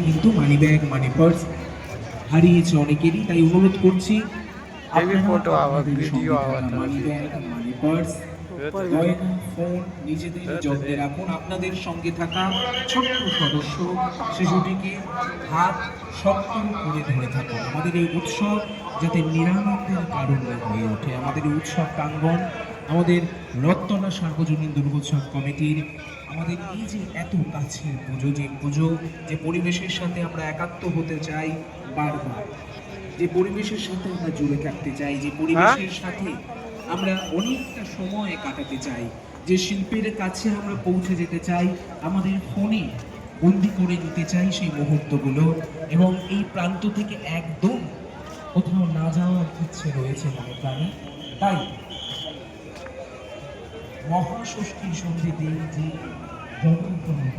কিন্তু money bag money purse হারিয়েছে অনেকেরই, তাই অনুরোধ করছি फोटो आवा वीडियो आवा था মানি ব্যাগ মানি পার্স গয়না ফোন নিজেদের যত্নে রাখুন। আপনাদের সঙ্গে থাকা ছোট্ট সদস্য শিশুটিকে হাত শক্ত করে ধরে থাকুন। আমাদের এই উৎসব যাতে নিরানন্দের কারণ হয়ে ওঠে, আমাদের এই উৎসব প্রাঙ্গণ, আমাদের রত্তনা সার্বজনীন দুর্গোৎসব কমিটির আমাদের এই যে এত কাছের পুজো, যে পুজো, যে পরিবেশের সাথে আমরা একাত্ম হতে চাই বারবার, যে পরিবেশের সাথে আমরা জুড়ে থাকতে চাই, যে পরিবেশের সাথে আমরা অনেকটা সময় কাটাতে চাই, যে শিল্পের কাছে আমরা পৌঁছে যেতে চাই, আমাদের ফোনে বন্দি করে নিতে চাই সেই মুহূর্তগুলো, এবং এই প্রান্ত থেকে একদম কোথাও না যাওয়ার ইচ্ছে রয়েছে মনে প্রাণে। তাই মহাষষ্ঠীর সন্ধি দিন যে জগন্নাথ